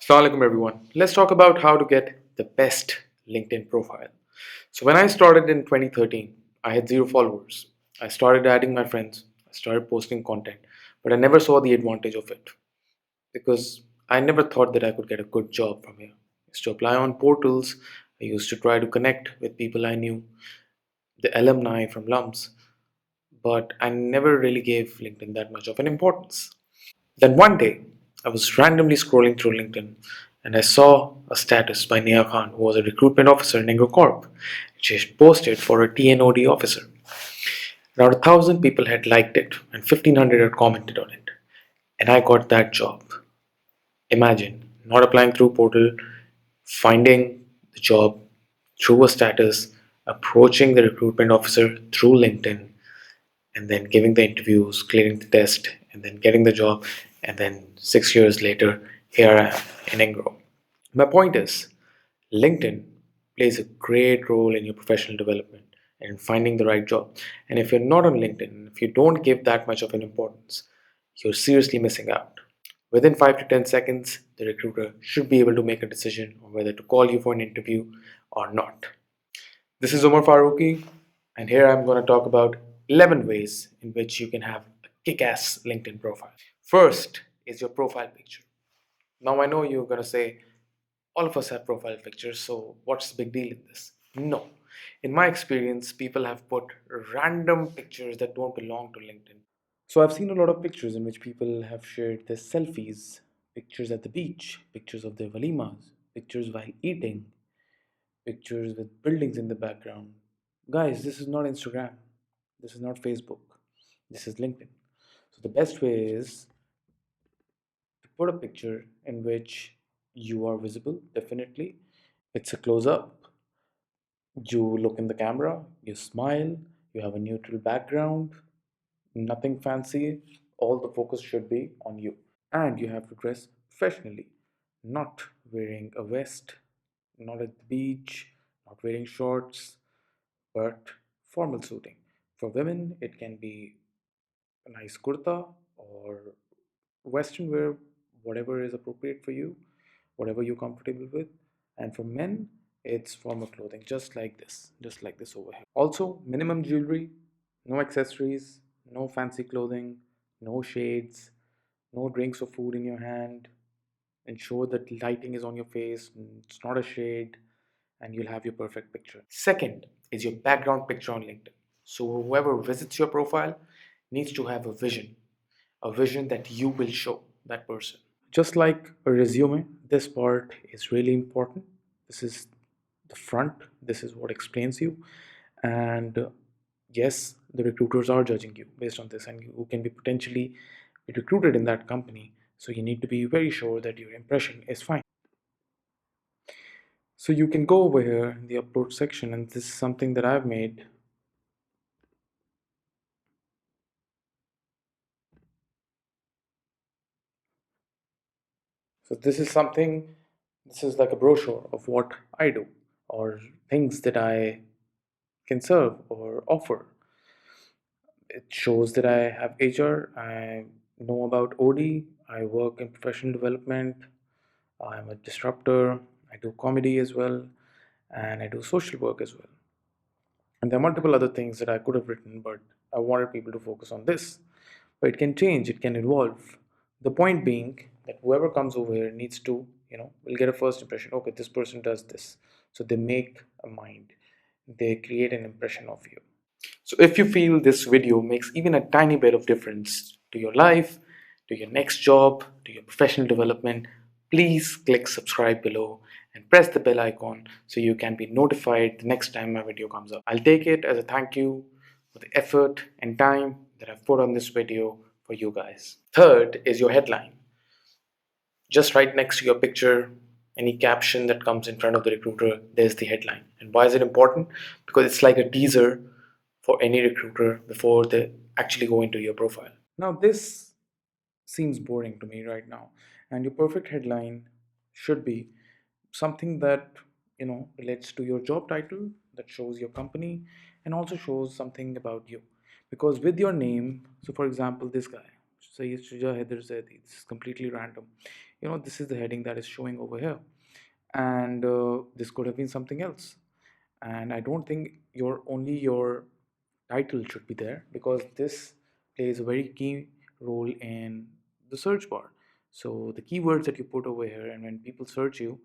Assalamu alaikum everyone. Let's talk about how to get the best LinkedIn profile. So when I started in 2013, I had zero followers. I started adding my friends. I started posting content, but I never saw the advantage of it because I never thought that I could get a good job from here. I used to apply on portals. I used to try to connect with people I knew, the alumni from LUMS, but I never really gave LinkedIn that much of an importance. Then one day, I was randomly scrolling through LinkedIn and I saw a status by Neha Khan, who was a recruitment officer in Corp. She had posted for a TNOD officer. Around 1,000 people had liked it and 1,500 had commented on it. And I got that job. Imagine not applying through portal, finding the job through a status, approaching the recruitment officer through LinkedIn, and then giving the interviews, clearing the test, and then getting the job. And then 6 years later, here I am in Engro. My point is, LinkedIn plays a great role in your professional development and in finding the right job. And if you're not on LinkedIn, if you don't give that much of an importance, you're seriously missing out. Within 5 to 10 seconds, the recruiter should be able to make a decision on whether to call you for an interview or not. This is Umer Farooqi, and here I'm going to talk about 11 ways in which you can have a kick ass LinkedIn profile. First is your profile picture. Now, I know you're going to say, all of us have profile pictures, so what's the big deal in this? No. In my experience, people have put random pictures that don't belong to LinkedIn. So, I've seen a lot of pictures in which people have shared their selfies, pictures at the beach, pictures of their walimas, pictures while eating, pictures with buildings in the background. Guys, this is not Instagram. This is not Facebook. This is LinkedIn. So the best way is to put a picture in which you are visible, definitely. It's a close up. You look in the camera, you smile, you have a neutral background, nothing fancy. All the focus should be on you. And you have to dress professionally, not wearing a vest, not at the beach, not wearing shorts, but formal suiting. For women, it can be a nice kurta or western wear, whatever is appropriate for you, whatever you're comfortable with. And for men, it's formal clothing, just like this over here. Also, minimum jewelry, no accessories, no fancy clothing, no shades, no drinks or food in your hand. Ensure that lighting is on your face, it's not a shade, and you'll have your perfect picture. Second is your background picture on LinkedIn. So whoever visits your profile needs to have a vision that you will show that person. Just like a resume, this part is really important. This is the front, this is what explains you. And yes, the recruiters are judging you based on this, and you can be potentially be recruited in that company. So you need to be very sure that your impression is fine. So you can go over here in the upload section, and this is something that I've made. So this is like a brochure of what I do or things that I can serve or offer. It shows that I have HR, I know about OD, I work in professional development, I'm a disruptor, I do comedy as well, and I do social work as well. And there are multiple other things that I could have written, but I wanted people to focus on this. But it can change, it can evolve. The point being that whoever comes over here needs to, will get a first impression. Okay, this person does this. So they make a mind, they create an impression of you. So if you feel this video makes even a tiny bit of difference to your life, to your next job, to your professional development, please click subscribe below and press the bell icon so you can be notified the next time my video comes up. I'll take it as a thank you for the effort and time that I've put on this video for you guys. Third is your headline. Just right next to your picture, any caption that comes in front of the recruiter, there's the headline. And why is it important? Because it's like a teaser for any recruiter before they actually go into your profile. Now, this seems boring to me right now, and your perfect headline should be something that relates to your job title, that shows your company, and also shows something about you. Because with your name, so for example, this guy, Sayyid Shuja Haider Zaidi, this is completely random. this is the heading that is showing over here, and this could have been something else. And I don't think your title should be there, because this plays a very key role in the search bar. So the keywords that you put over here, and when people search you,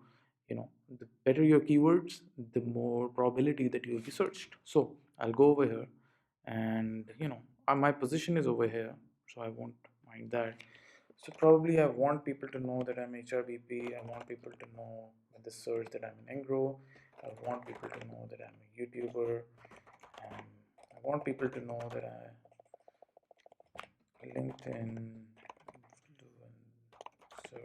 the better your keywords, the more probability that you will be searched. So I'll go over here, and my position is over here, so I won't mind that. So probably I want people to know that I'm HRBP. I want people to know in the search that I'm an Engro. I want people to know that I'm a YouTuber. Um, I want people to know that I LinkedIn influencer.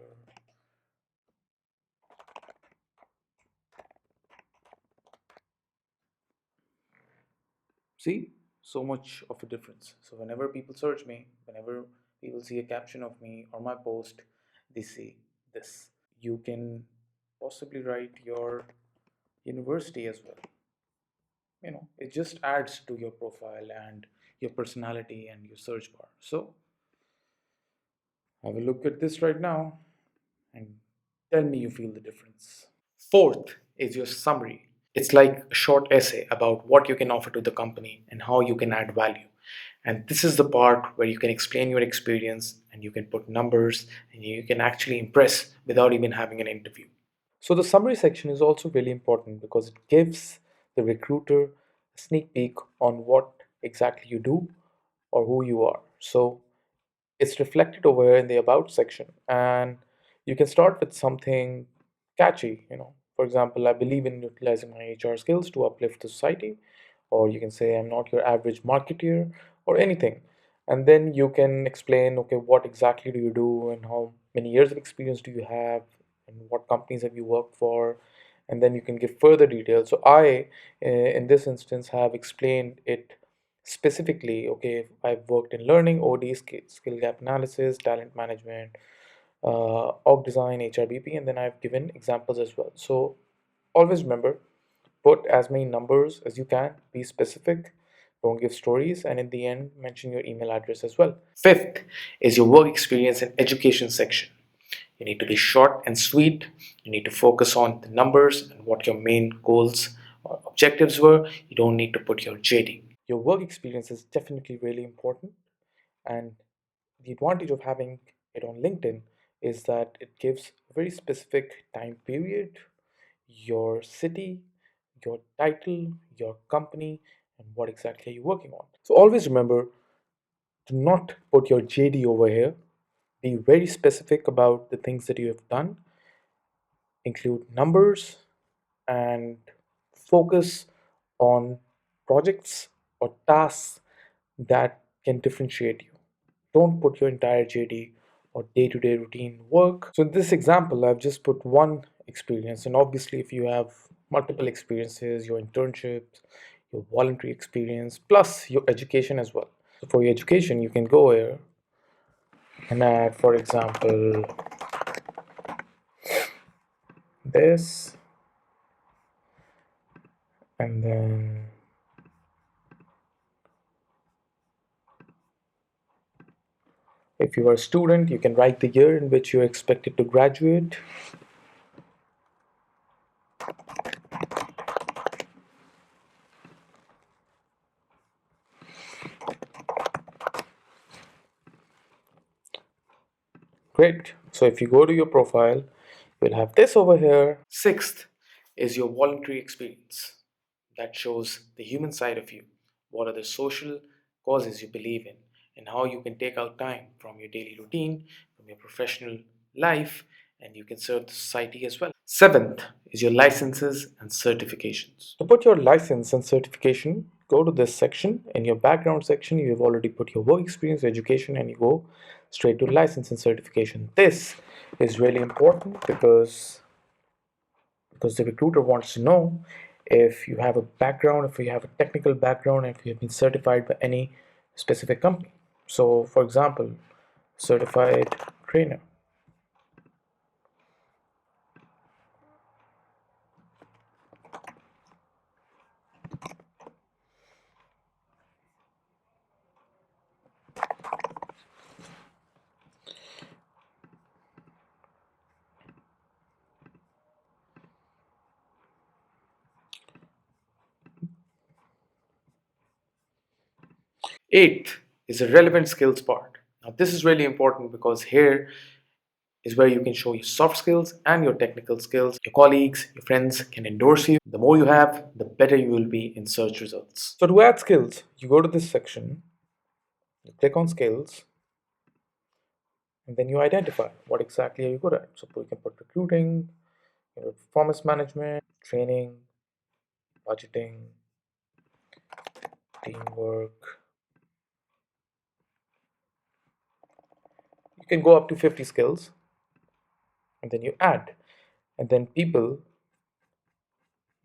See, so much of a difference. So whenever people search me, whenever people see a caption of me or my post, they see this. You can possibly write your university as well. It just adds to your profile and your personality and your search bar. So have a look at this right now and tell me you feel the difference. Fourth is your summary. It's like a short essay about what you can offer to the company and how you can add value. And this is the part where you can explain your experience and you can put numbers and you can actually impress without even having an interview. So the summary section is also really important because it gives the recruiter a sneak peek on what exactly you do or who you are. So it's reflected over here in the about section, and you can start with something catchy. For example, I believe in utilizing my HR skills to uplift the society, or you can say I'm not your average marketeer, or anything. And then you can explain, okay, what exactly do you do and how many years of experience do you have and what companies have you worked for, and then you can give further details. So I, in this instance, have explained it specifically. Okay, I've worked in learning, OD, skill gap analysis, talent management, org design, HRBP, and then I've given examples as well. So always remember, put as many numbers as you can, be specific, don't give stories, and in the end, mention your email address as well. Fifth is your work experience and education section. You need to be short and sweet. You need to focus on the numbers and what your main goals or objectives were. You don't need to put your JD. Your work experience is definitely really important, and the advantage of having it on LinkedIn is that it gives a very specific time period, your city, your title, your company, and what exactly are you working on. So always remember to not put your JD over here. Be very specific about the things that you have done, include numbers, and focus on projects or tasks that can differentiate you. Don't put your entire JD or day to day routine work. So, in this example, I've just put one experience, and obviously, if you have multiple experiences, your internships, your voluntary experience, plus your education as well. So, for your education, you can go here and add, for example, this, and then if you are a student, you can write the year in which you're expected to graduate. Great. So if you go to your profile, you'll have this over here. Sixth is your voluntary experience. That shows the human side of you. What are the social causes you believe in, and how you can take out time from your daily routine, from your professional life, and you can serve the society as well. Seventh is your licenses and certifications. To put your license and certification, go to this section. In your background section, you have already put your work experience, education, and you go straight to license and certification. This is really important because the recruiter wants to know if you have a background, if you have a technical background, if you have been certified by any specific company. So, for example, certified trainer. Eighth is the relevant skills part. Now, this is really important because here is where you can show your soft skills and your technical skills. Your colleagues, your friends can endorse you. The more you have, the better you will be in search results. So, to add skills, you go to this section, you click on skills, and then you identify what exactly are you good at. So, you can put recruiting, performance management, training, budgeting, teamwork. You can go up to 50 skills, and then you add. And then you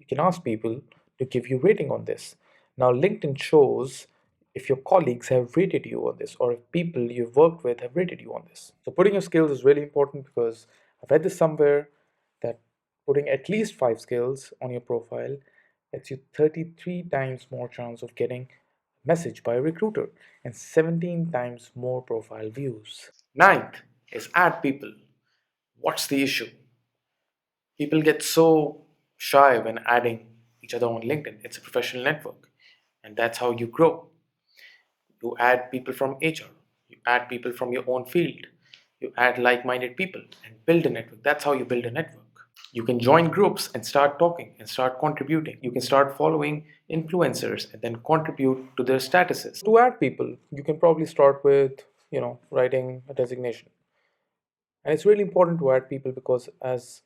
can ask people to give you rating on this. Now, LinkedIn shows if your colleagues have rated you on this or if people you've worked with have rated you on this. So, putting your skills is really important because I've read this somewhere that putting at least 5 skills on your profile gets you 33 times more chance of getting a message by a recruiter and 17 times more profile views. Ninth is add people. What's the issue? People get so shy when adding each other on LinkedIn. It's a professional network, and that's how you grow. You add people from HR, you add people from your own field, you add like minded people and build a network. That's how you build a network. You can join groups and start talking and start contributing. You can start following influencers and then contribute to their statuses. To add people, you can probably start with, writing a designation. And it's really important to add people because as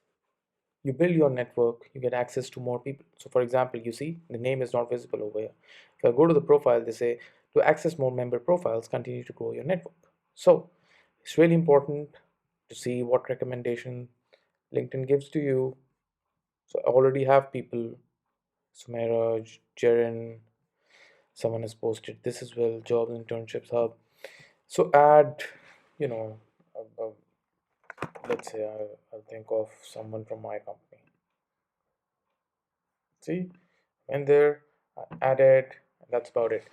you build your network, you get access to more people. So, for example, you see the name is not visible over here. If I go to the profile, they say to access more member profiles, continue to grow your network. So, it's really important to see what recommendation LinkedIn gives to you. So, I already have people, Sumaira, Jaren, someone has posted this as well, jobs, internships, hub. So, add, you know, let's say I'll think of someone from my company. See, and there, add it, and that's about it.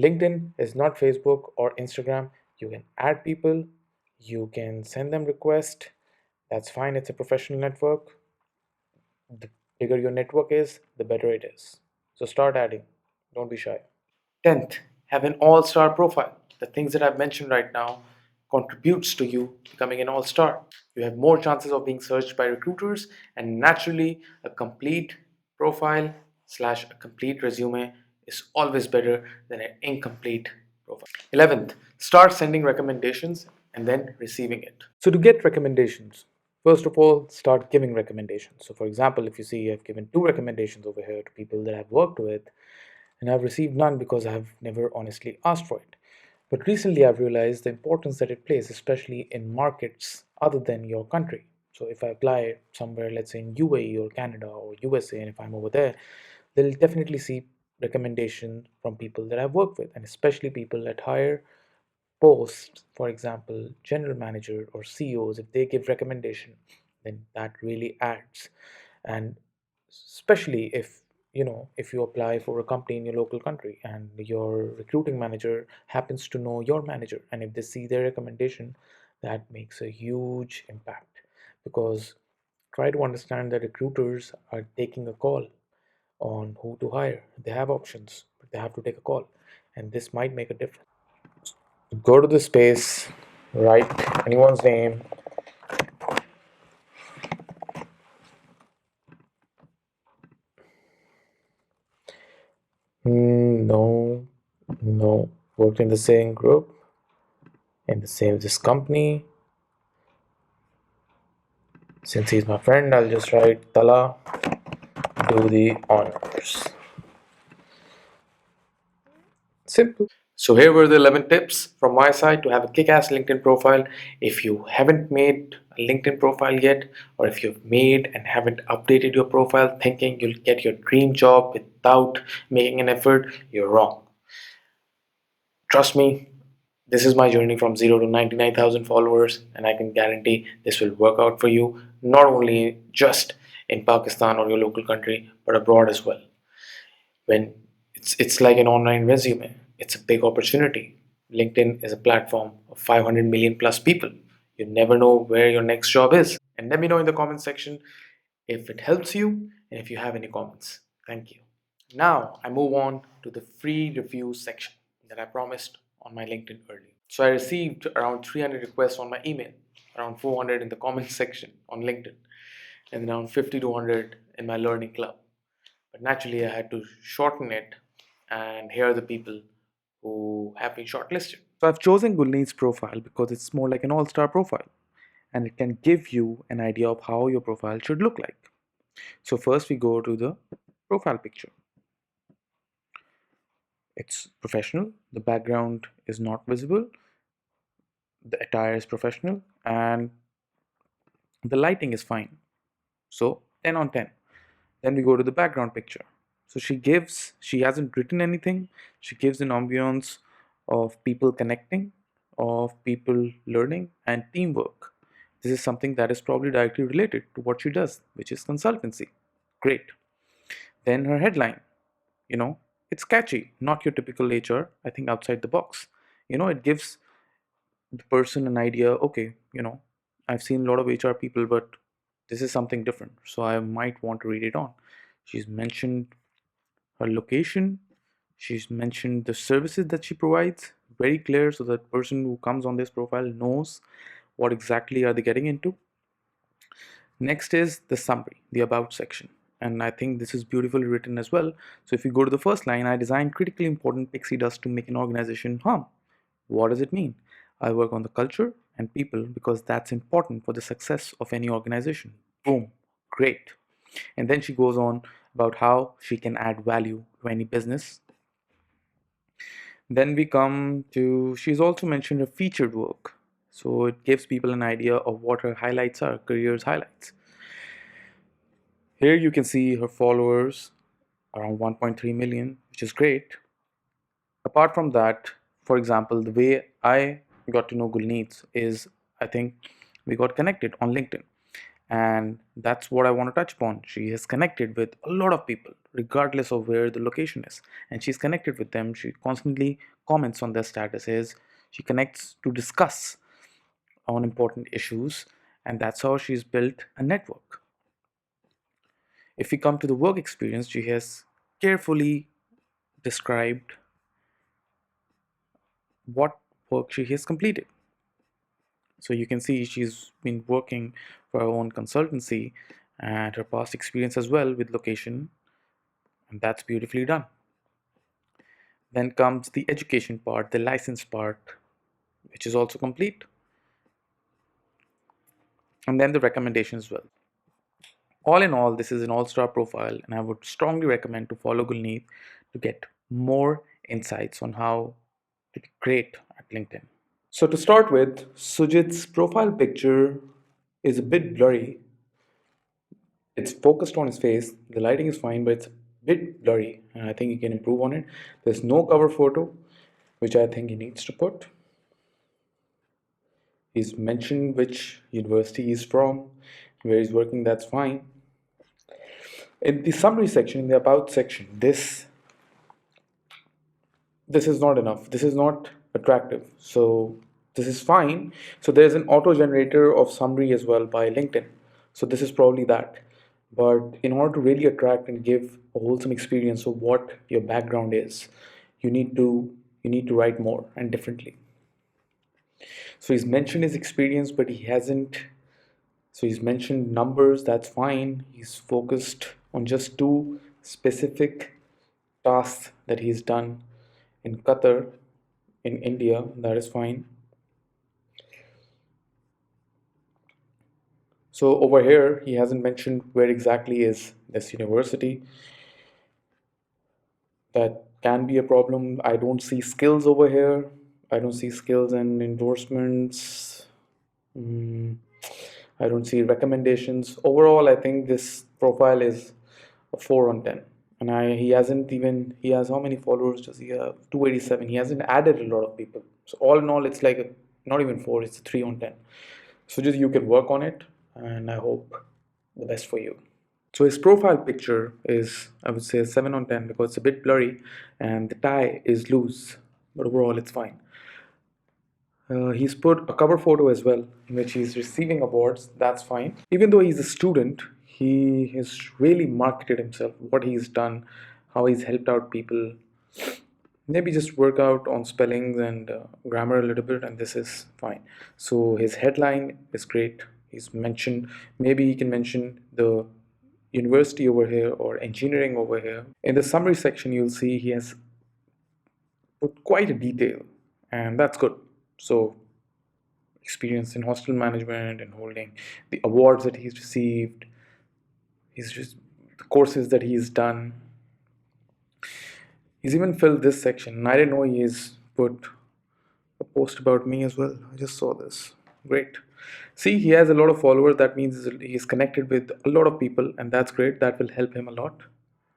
LinkedIn is not Facebook or Instagram. You can add people, you can send them requests. That's fine. It's a professional network. The bigger your network is, the better it is. So start adding. Don't be shy. 10th, have an all-star profile. The things that I've mentioned right now contributes to you becoming an all-star. You have more chances of being searched by recruiters, and naturally a complete profile slash a complete resume is always better than an incomplete profile. 11th, start sending recommendations and then receiving it. So to get recommendations, first of all, start giving recommendations. So for example, if you see I've given 2 recommendations over here to people that I've worked with, and I've received none because I have never honestly asked for it. But recently I've realized the importance that it plays, especially in markets other than your country. So if I apply somewhere, let's say in UAE or Canada or USA, and if I'm over there, they'll definitely see recommendation from people that I've worked with, and especially people at higher posts, for example, general manager or CEOs, if they give recommendation, then that really adds. And especially if you apply for a company in your local country and your recruiting manager happens to know your manager, and if they see their recommendation, that makes a huge impact because try to understand that recruiters are taking a call on who to hire. They have options, but they have to take a call, and this might make a difference. Go to the space, write anyone's name. No, no. Worked in the same group, in the same this company. Since he's my friend, I'll just write Tala, do the honors. Simple. So here were the 11 tips from my side to have a kick-ass LinkedIn profile. If you haven't made a LinkedIn profile yet, or if you've made and haven't updated your profile thinking you'll get your dream job without making an effort, you're wrong. Trust me, this is my journey from 0 to 99,000 followers, and I can guarantee this will work out for you, not only just in Pakistan or your local country, but abroad as well. When it's like an online resume, it's a big opportunity. LinkedIn is a platform of 500 million plus people. You never know where your next job is. And let me know in the comment section if it helps you and if you have any comments. Thank you. Now I move on to the free review section. that I promised on my LinkedIn earlier. So I received around 300 requests on my email, around 400 in the comments section on LinkedIn, and around 50 to 100 in my learning club. But naturally, I had to shorten it, and here are the people who have been shortlisted. So I've chosen Gulneet's profile because it's more like an all-star profile, and it can give you an idea of how your profile should look like. So first we go to the profile picture. It's professional, the background is not visible, the attire is professional, and the lighting is fine. So 10 on 10. Then we go to the background picture. So she hasn't written anything, she gives an ambience of people connecting, of people learning, and teamwork. This is something that is probably directly related to what she does, which is consultancy. Great. Then her headline, you know, it's catchy, not your typical HR, I think outside the box. It gives the person an idea, okay, I've seen a lot of HR people, but this is something different, so I might want to read it on. She's mentioned her location, she's mentioned the services that she provides, very clear, so that person who comes on this profile knows what exactly are they getting into. Next is the summary, the about section, and I think this is beautifully written as well. So if you go to the first line, I designed critically important pixie dust to make an organization hum. What does it mean? I work on the culture and people because that's important for the success of any organization. Boom, great. And then she goes on about how she can add value to any business. Then we come to, she's also mentioned her featured work. So it gives people an idea of what her highlights are, career's highlights. Here you can see her followers around 1.3 million, which is great. Apart from that, for example, the way I got to know Gulneet is, I think we got connected on LinkedIn, and that's what I want to touch upon. She has connected with a lot of people regardless of where the location is, and she's connected with them. She constantly comments on their statuses, she connects to discuss on important issues, and that's how she's built a network. If we come to the work experience, she has carefully described what work she has completed. So you can see she's been working for her own consultancy and her past experience as well with location, and that's beautifully done. Then comes the education part, the license part, which is also complete, and then the recommendations as well. All in all, this is an all-star profile, and I would strongly recommend to follow Gulneet to get more insights on how to be great at LinkedIn. So to start with, Sujit's profile picture is a bit blurry. It's focused on his face. The lighting is fine, but it's a bit blurry, and I think he can improve on it. There's no cover photo, which I think he needs to put. He's mentioned which university he's from, where he's working, that's fine. In the summary section, in the about section, this is not enough. This is not attractive. So this is fine. So there's an auto generator of summary as well by LinkedIn. So this is probably that. But in order to really attract and give a wholesome experience of what your background is, you need to write more and differently. So he's mentioned his experience, but he hasn't. So he's mentioned numbers, that's fine. He's focused on just two specific tasks that he's done in Qatar, in India, that is fine. So over here, he hasn't mentioned where exactly is this university. That can be a problem. I don't see skills over here. I don't see skills and endorsements. Mm, I don't see recommendations. Overall, I think this profile is a 4 on 10. And he has how many followers does he have? 287. He hasn't added a lot of people. So all in all, it's like not even 4, it's a 3 on 10. So just you can work on it, and I hope the best for you. So his profile picture is, I would say, a 7 on 10 because it's a bit blurry and the tie is loose, but overall it's fine. He's put a cover photo as well in which he's receiving awards. That's fine. Even though he's a student, he has really marketed himself, what he's done, how he's helped out people. maybe just work out on spellings and grammar a little bit, and this is fine. So his headline is great. He's mentioned, maybe he can mention the university over here or engineering over here. In the summary section, you'll see he has put quite a detail, and that's good. So experience in hostel management and holding the awards that he's received, he's just the courses that he's done. He's even filled this section, and I didn't know he's put a post about me as well. I just saw this. Great. See, he has a lot of followers. That means he's connected with a lot of people, and that's great. That will help him a lot.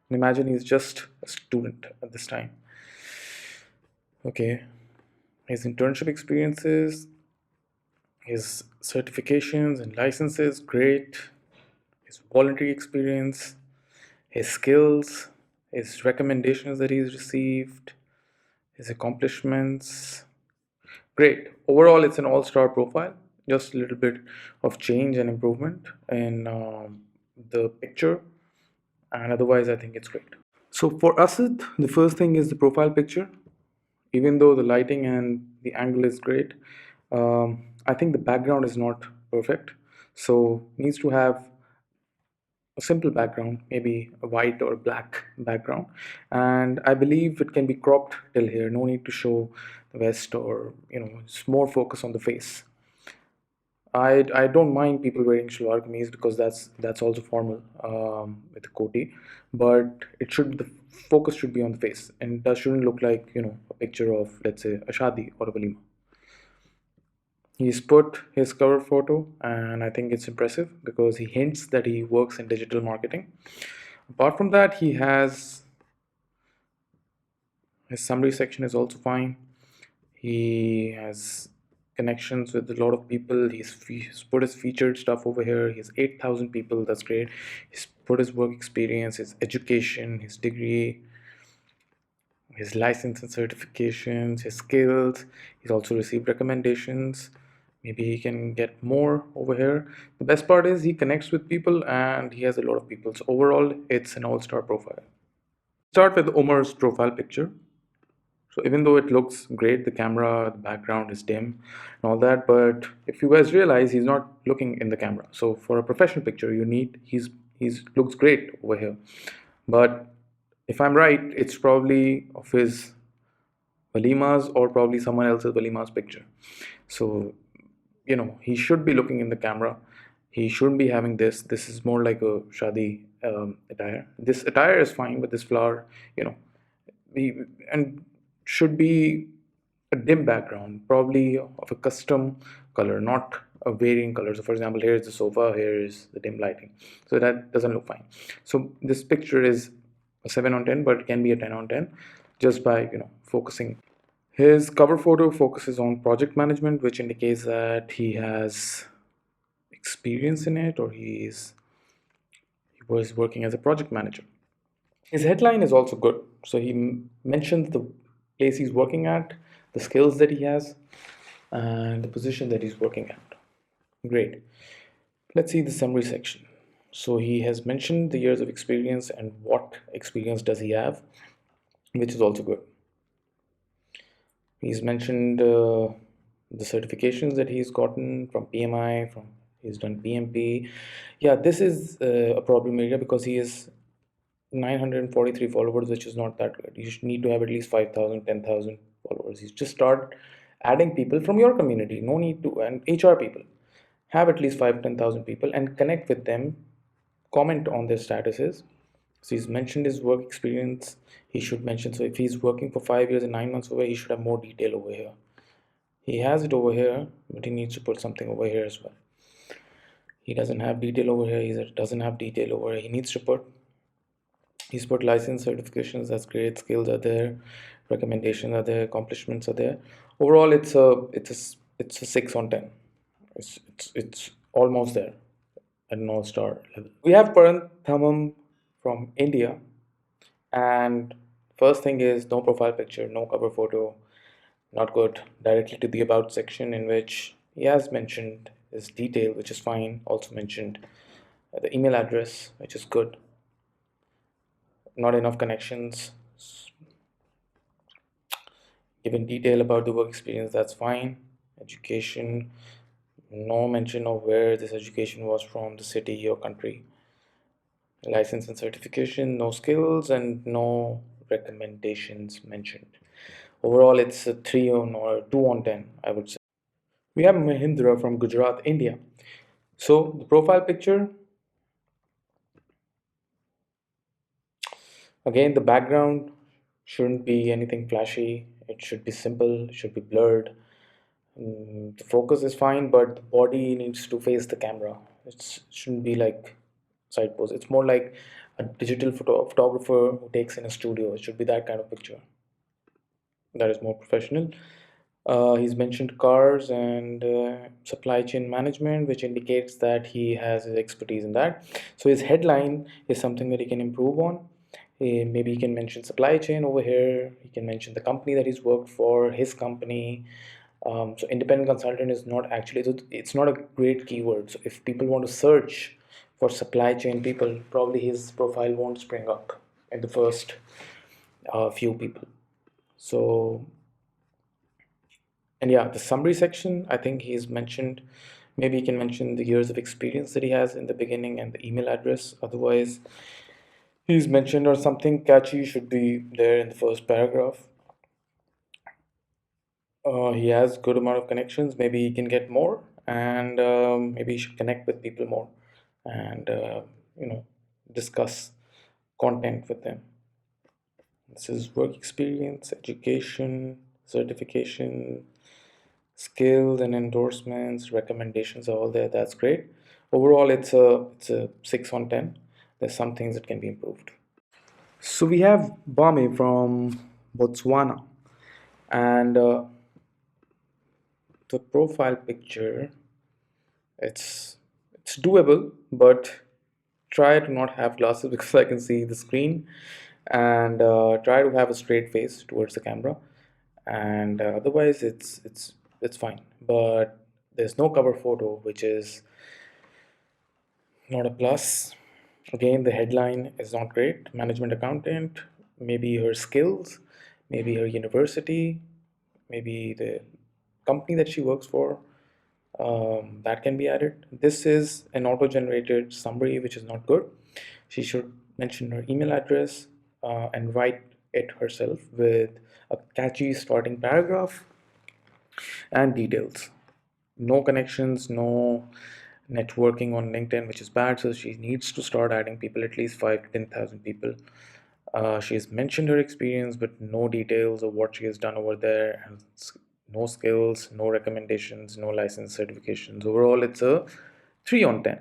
And imagine he's just a student at this time. Okay. His internship experiences, his certifications and licenses, great. His voluntary experience, his skills, his recommendations that he's received, his accomplishments. Great. Overall, it's an all star profile. Just a little bit of change and improvement in the picture, and otherwise, I think it's great. So, for Asad, the first thing is the profile picture. Even though the lighting and the angle is great, I think the background is not perfect. So, needs to have a simple background, maybe a white or black background, and I believe it can be cropped till here. No need to show the vest, or it's more focus on the face. I don't mind people wearing shalwar kameez because that's also formal with a koti, but it should the focus should be on the face, and that shouldn't look like a picture of, let's say, a shadi or a walima. He's put his cover photo, and I think it's impressive because he hints that he works in digital marketing. Apart from that, he has his summary section is also fine. He has connections with a lot of people. He's put his featured stuff over here. He has 8,000 people. That's great. He's put his work experience, his education, his degree, his license and certifications, his skills. He's also received recommendations. Maybe he can get more over here. The best part is he connects with people and he has a lot of people. So overall, it's an all-star profile. Start with Omar's profile picture. So even though it looks great, the camera, the background is dim and all that, but if you guys realize, he's not looking in the camera. So for a professional picture, he's looks great over here. But if I'm right, it's probably of his Walima's or probably someone else's Walima's picture. So, he should be looking in the camera. He shouldn't be having this. This is more like a shadi attire. This attire is fine, but this flower, you know, he, and should be a dim background, probably of a custom color, not a varying color. So, for example, here is the sofa, here is the dim lighting. So that doesn't look fine. So this picture is a 7 on 10, but it can be a 10 on 10 just by focusing. His cover photo focuses on project management, which indicates that he has experience in it, or he was working as a project manager. His headline is also good. So he mentions the place he's working at, the skills that he has, and the position that he's working at. Great. Let's see the summary section. So he has mentioned the years of experience and what experience does he have, which is also good. He's mentioned the certifications that he's gotten from PMI, from he's done PMP. Yeah, this is a problem area because he is 943 followers, which is not that good. You should need to have at least 5,000, 10,000 followers. You just start adding people from your community. No need to, and HR people. Have at least 5, 10,000 people and connect with them, comment on their statuses. So he's mentioned his work experience. He should mention, so if he's working for 5 years and 9 months over, he should have more detail over here. He has it over here, but he needs to put something over here as well. He doesn't have detail over here. He doesn't have detail over here. He needs to put. He's put license certifications. That's great. Skills are there. Recommendations are there. Accomplishments are there. Overall, it's a 6 on 10. It's almost there at an all-star level. We have Paran Thamam from India, and first thing is no profile picture, no cover photo, not good. Directly to the about section, in which he has mentioned his detail, which is fine. Also mentioned the email address, which is good. Not enough connections. Given detail about the work experience, that's fine. Education, no mention of where this education was from, the city or country. License and certification, no skills, and no recommendations mentioned. Overall, it's a 3 on or 2 on 10, I would say. We have Mahindra from Gujarat, India. So, the profile picture, again, the background shouldn't be anything flashy. It should be simple, it should be blurred. The focus is fine, but the body needs to face the camera. It shouldn't be like side pose. It's more like a digital photographer who takes in a studio. It should be that kind of picture. That is more professional. He's mentioned cars and supply chain management, which indicates that he has his expertise in that. So his headline is something that he can improve on. Maybe he can mention supply chain over here. He can mention the company that he's worked for, his company. So independent consultant is not actually, it's not a great keyword. So if people want to search for supply chain people, probably his profile won't spring up in the first few people. So, and yeah, the summary section, I think he's mentioned, maybe he can mention the years of experience that he has in the beginning and the email address. Otherwise, he's mentioned or something catchy should be there in the first paragraph. He has good amount of connections. Maybe he can get more, and maybe he should connect with people more, and you know, discuss content with them. This is work experience, education, certification, skills and endorsements, recommendations are all there. That's great. Overall, it's a 6 on 10. There's some things that can be improved. So we have Bame from Botswana, and the profile picture. It's doable, but try to not have glasses because I can see the screen, and try to have a straight face towards the camera, and otherwise it's fine. But there's no cover photo, which is not a plus. Again, the headline is not great. Management accountant, maybe her skills, maybe her university, maybe the company that she works for. That can be added. This is an auto-generated summary, which is not good. She should mention her email address and write it herself with a catchy starting paragraph and details. No connections, no networking on LinkedIn, which is bad. So she needs to start adding people, at least 5 to 10,000 people. She has mentioned her experience, but no details of what she has done over there, and no skills, no recommendations, no license certifications. Overall, it's a 3 on 10.